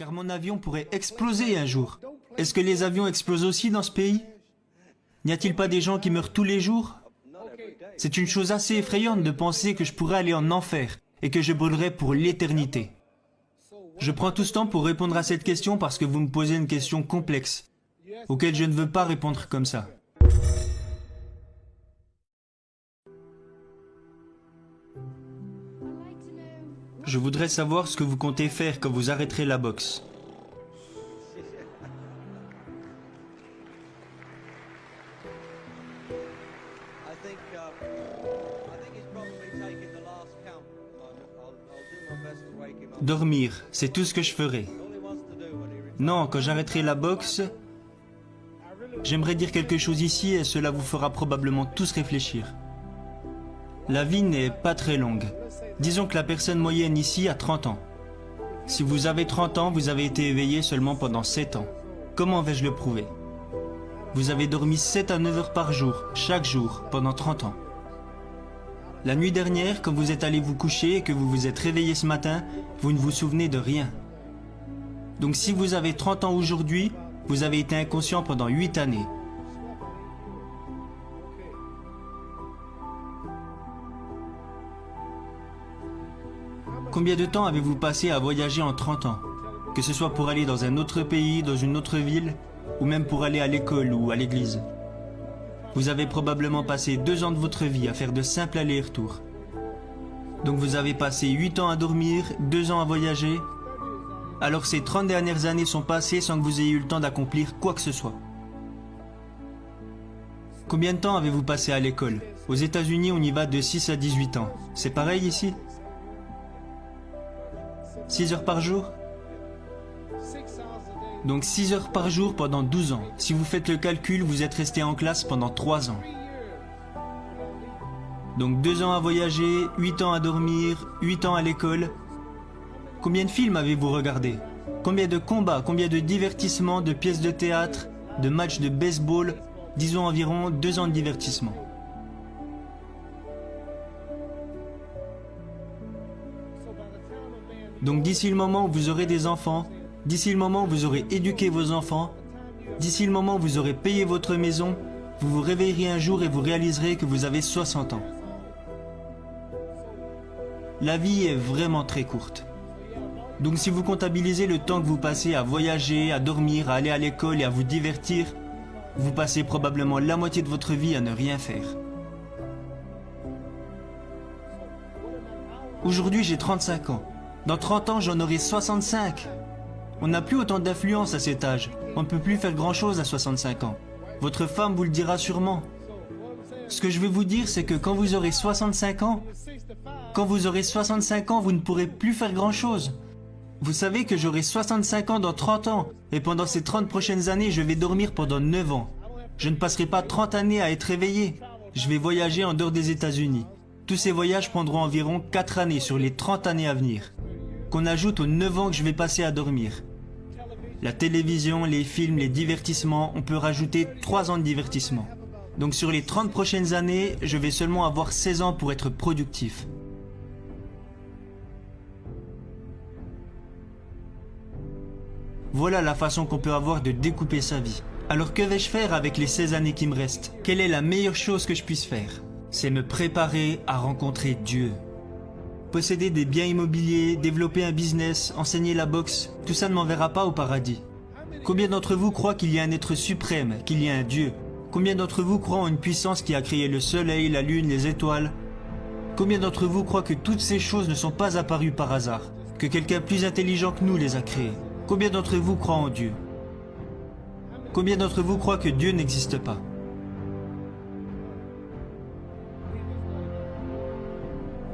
car mon avion pourrait exploser un jour. Est-ce que les avions explosent aussi dans ce pays? N'y a-t-il pas des gens qui meurent tous les jours? C'est une chose assez effrayante de penser que je pourrais aller en enfer et que je brûlerais pour l'éternité. Je prends tout ce temps pour répondre à cette question parce que vous me posez une question complexe, auquel je ne veux pas répondre comme ça. Je voudrais savoir ce que vous comptez faire quand vous arrêterez la boxe. Dormir, c'est tout ce que je ferai. Non, quand j'arrêterai la boxe, j'aimerais dire quelque chose ici et cela vous fera probablement tous réfléchir. La vie n'est pas très longue. Disons que la personne moyenne ici a 30 ans. Si vous avez 30 ans, vous avez été éveillé seulement pendant 7 ans. Comment vais-je le prouver? Vous avez dormi 7 à 9 heures par jour, chaque jour, pendant 30 ans. La nuit dernière, quand vous êtes allé vous coucher et que vous vous êtes réveillé ce matin, vous ne vous souvenez de rien. Donc si vous avez 30 ans aujourd'hui, vous avez été inconscient pendant 8 années. Combien de temps avez-vous passé à voyager en 30 ans? Que ce soit pour aller dans un autre pays, dans une autre ville, ou même pour aller à l'école ou à l'église. Vous avez probablement passé 2 ans de votre vie à faire de simples allers-retours. Donc vous avez passé 8 ans à dormir, 2 ans à voyager. Alors ces 30 dernières années sont passées sans que vous ayez eu le temps d'accomplir quoi que ce soit. Combien de temps avez-vous passé à l'école? Aux États-Unis, on y va de 6 à 18 ans. C'est pareil ici? 6 heures par jour? Donc 6 heures par jour pendant 12 ans. Si vous faites le calcul, vous êtes resté en classe pendant 3 ans. Donc 2 ans à voyager, 8 ans à dormir, 8 ans à l'école. Combien de films avez-vous regardé? Combien de combats, combien de divertissements, de pièces de théâtre, de matchs de baseball? Disons environ 2 ans de divertissement. Donc d'ici le moment où vous aurez des enfants, d'ici le moment où vous aurez éduqué vos enfants, d'ici le moment où vous aurez payé votre maison, vous vous réveillerez un jour et vous réaliserez que vous avez 60 ans. La vie est vraiment très courte. Donc si vous comptabilisez le temps que vous passez à voyager, à dormir, à aller à l'école et à vous divertir, vous passez probablement la moitié de votre vie à ne rien faire. Aujourd'hui, j'ai 35 ans. Dans 30 ans, j'en aurai 65. On n'a plus autant d'influence à cet âge. On ne peut plus faire grand-chose à 65 ans. Votre femme vous le dira sûrement. Ce que je veux vous dire, c'est que quand vous aurez 65 ans, vous ne pourrez plus faire grand-chose. Vous savez que j'aurai 65 ans dans 30 ans, et pendant ces 30 prochaines années, je vais dormir pendant 9 ans. Je ne passerai pas 30 années à être éveillé. Je vais voyager en dehors des États-Unis. Tous ces voyages prendront environ 4 années sur les 30 années à venir, qu'on ajoute aux 9 ans que je vais passer à dormir. La télévision, les films, les divertissements, on peut rajouter 3 ans de divertissement. Donc sur les 30 prochaines années, je vais seulement avoir 16 ans pour être productif. Voilà la façon qu'on peut avoir de découper sa vie. Alors que vais-je faire avec les 16 années qui me restent? Quelle est la meilleure chose que je puisse faire? C'est me préparer à rencontrer Dieu. Posséder des biens immobiliers, développer un business, enseigner la boxe, tout ça ne m'enverra pas au paradis. Combien d'entre vous croient qu'il y a un être suprême, qu'il y a un Dieu? Combien d'entre vous croient en une puissance qui a créé le soleil, la lune, les étoiles? Combien d'entre vous croient que toutes ces choses ne sont pas apparues par hasard, que quelqu'un plus intelligent que nous les a créées? Combien d'entre vous croient en Dieu? Combien d'entre vous croient que Dieu n'existe pas?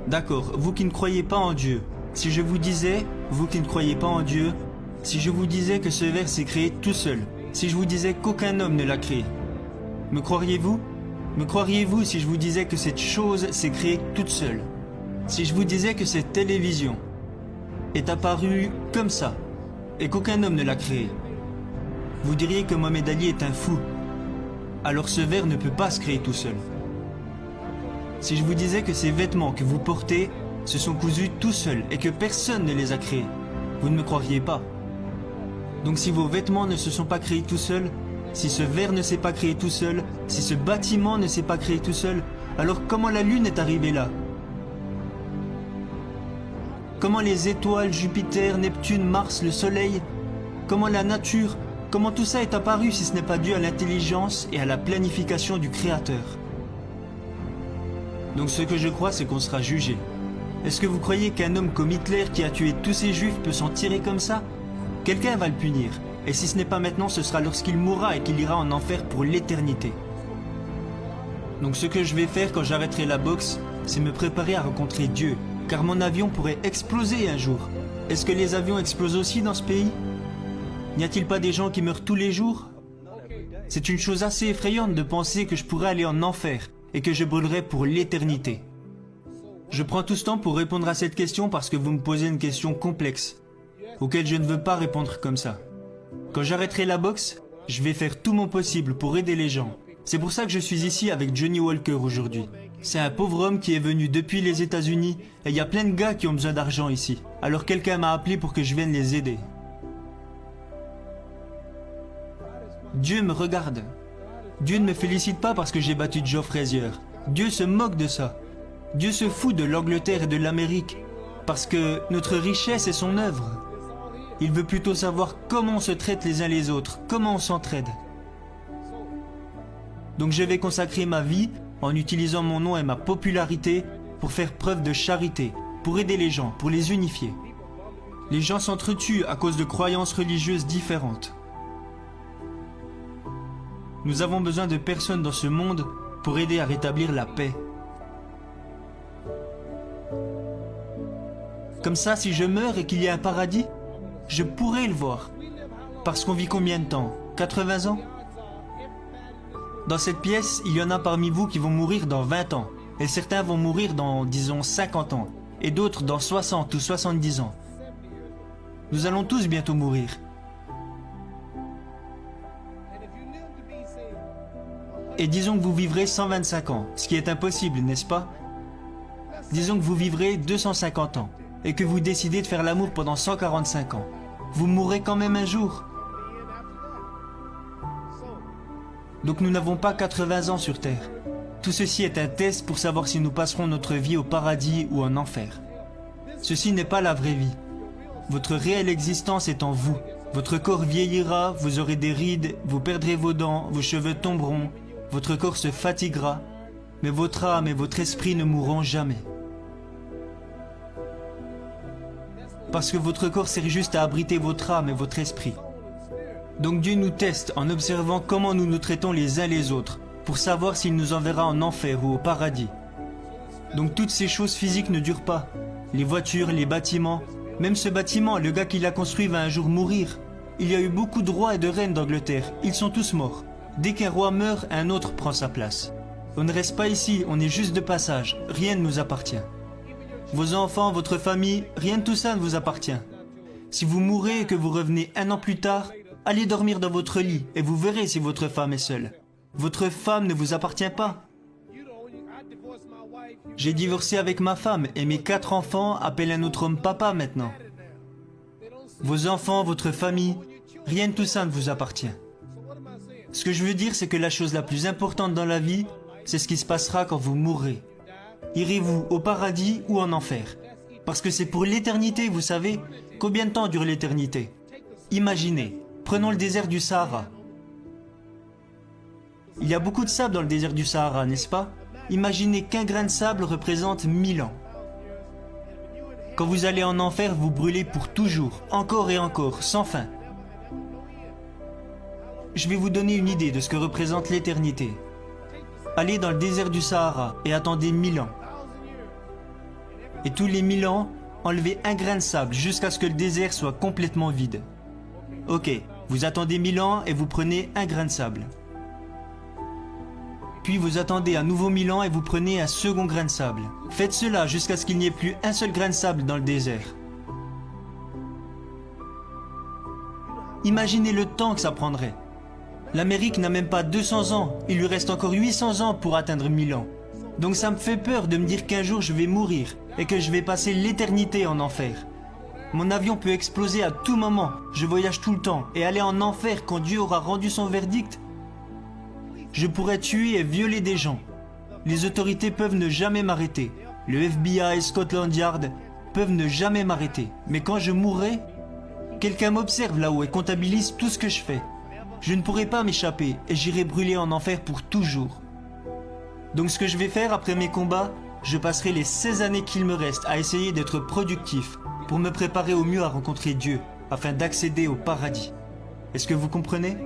D'accord, vous qui ne croyez pas en Dieu, si je vous disais, vous qui ne croyez pas en Dieu, si je vous disais que ce verre s'est créé tout seul, si je vous disais qu'aucun homme ne l'a créé, me croiriez-vous? Me croiriez-vous si je vous disais que cette chose s'est créée toute seule? Si je vous disais que cette télévision est apparue comme ça, et qu'aucun homme ne l'a créée, vous diriez que Mohamed Ali est un fou. Alors ce verre ne peut pas se créer tout seul. Si je vous disais que ces vêtements que vous portez se sont cousus tout seuls et que personne ne les a créés, vous ne me croiriez pas. Donc si vos vêtements ne se sont pas créés tout seuls, si ce verre ne s'est pas créé tout seul, si ce bâtiment ne s'est pas créé tout seul, alors comment la Lune est arrivée là? Comment les étoiles, Jupiter, Neptune, Mars, le Soleil, comment la nature, comment tout ça est apparu si ce n'est pas dû à l'intelligence et à la planification du Créateur? Donc ce que je crois, c'est qu'on sera jugé. Est-ce que vous croyez qu'un homme comme Hitler qui a tué tous ces juifs peut s'en tirer comme ça? Quelqu'un va le punir. Et si ce n'est pas maintenant, ce sera lorsqu'il mourra et qu'il ira en enfer pour l'éternité. Donc ce que je vais faire quand j'arrêterai la boxe, c'est me préparer à rencontrer Dieu. Car mon avion pourrait exploser un jour. Est-ce que les avions explosent aussi dans ce pays? N'y a-t-il pas des gens qui meurent tous les jours? C'est une chose assez effrayante de penser que je pourrais aller en enfer et que je brûlerai pour l'éternité. Je prends tout ce temps pour répondre à cette question parce que vous me posez une question complexe, auquel je ne veux pas répondre comme ça. Quand j'arrêterai la boxe, je vais faire tout mon possible pour aider les gens. C'est pour ça que je suis ici avec Johnny Walker aujourd'hui. C'est un pauvre homme qui est venu depuis les États-Unis et il y a plein de gars qui ont besoin d'argent ici. Alors quelqu'un m'a appelé pour que je vienne les aider. Dieu me regarde. Dieu ne me félicite pas parce que j'ai battu Joe Frazier. Dieu se moque de ça. Dieu se fout de l'Angleterre et de l'Amérique parce que notre richesse est son œuvre. Il veut plutôt savoir comment on se traite les uns les autres, comment on s'entraide. Donc je vais consacrer ma vie en utilisant mon nom et ma popularité pour faire preuve de charité, pour aider les gens, pour les unifier. Les gens s'entretuent à cause de croyances religieuses différentes. Nous avons besoin de personnes dans ce monde pour aider à rétablir la paix. Comme ça, si je meurs et qu'il y a un paradis, je pourrais le voir. Parce qu'on vit combien de temps? 80 ans? Dans cette pièce, il y en a parmi vous qui vont mourir dans 20 ans. Et certains vont mourir dans, disons, 50 ans. Et d'autres dans 60 ou 70 ans. Nous allons tous bientôt mourir. Et disons que vous vivrez 125 ans, ce qui est impossible, n'est-ce pas? Disons que vous vivrez 250 ans, et que vous décidez de faire l'amour pendant 145 ans. Vous mourrez quand même un jour. Donc nous n'avons pas 80 ans sur Terre. Tout ceci est un test pour savoir si nous passerons notre vie au paradis ou en enfer. Ceci n'est pas la vraie vie. Votre réelle existence est en vous. Votre corps vieillira, vous aurez des rides, vous perdrez vos dents, vos cheveux tomberont, votre corps se fatiguera, mais votre âme et votre esprit ne mourront jamais. Parce que votre corps sert juste à abriter votre âme et votre esprit. Donc Dieu nous teste en observant comment nous nous traitons les uns les autres, pour savoir s'il nous enverra en enfer ou au paradis. Donc toutes ces choses physiques ne durent pas. Les voitures, les bâtiments, même ce bâtiment, le gars qui l'a construit va un jour mourir. Il y a eu beaucoup de rois et de reines d'Angleterre, ils sont tous morts. Dès qu'un roi meurt, un autre prend sa place. On ne reste pas ici, on est juste de passage, rien ne nous appartient. Vos enfants, votre famille, rien de tout ça ne vous appartient. Si vous mourrez et que vous revenez un an plus tard, allez dormir dans votre lit et vous verrez si votre femme est seule. Votre femme ne vous appartient pas. J'ai divorcé avec ma femme et mes 4 enfants appellent un autre homme papa maintenant. Vos enfants, votre famille, rien de tout ça ne vous appartient. Ce que je veux dire, c'est que la chose la plus importante dans la vie, c'est ce qui se passera quand vous mourrez. Irez-vous au paradis ou en enfer? Parce que c'est pour l'éternité, vous savez. Combien de temps dure l'éternité? Imaginez, prenons le désert du Sahara. Il y a beaucoup de sable dans le désert du Sahara, n'est-ce pas? Imaginez qu'un grain de sable représente 1000 ans. Quand vous allez en enfer, vous brûlez pour toujours, encore et encore, sans fin. Je vais vous donner une idée de ce que représente l'éternité. Allez dans le désert du Sahara et attendez 1000 ans. Et tous les 1000 ans, enlevez un grain de sable jusqu'à ce que le désert soit complètement vide. Ok, vous attendez 1000 ans et vous prenez un grain de sable. Puis vous attendez un nouveau 1000 ans et vous prenez un second grain de sable. Faites cela jusqu'à ce qu'il n'y ait plus un seul grain de sable dans le désert. Imaginez le temps que ça prendrait. L'Amérique n'a même pas 200 ans, il lui reste encore 800 ans pour atteindre 1000 ans. Donc ça me fait peur de me dire qu'un jour je vais mourir et que je vais passer l'éternité en enfer. Mon avion peut exploser à tout moment, je voyage tout le temps, et aller en enfer quand Dieu aura rendu son verdict. Je pourrais tuer et violer des gens. Les autorités peuvent ne jamais m'arrêter. Le FBI et Scotland Yard peuvent ne jamais m'arrêter. Mais quand je mourrai, quelqu'un m'observe là-haut et comptabilise tout ce que je fais. Je ne pourrai pas m'échapper et j'irai brûler en enfer pour toujours. Donc ce que je vais faire après mes combats, je passerai les 16 années qu'il me reste à essayer d'être productif pour me préparer au mieux à rencontrer Dieu afin d'accéder au paradis. Est-ce que vous comprenez ?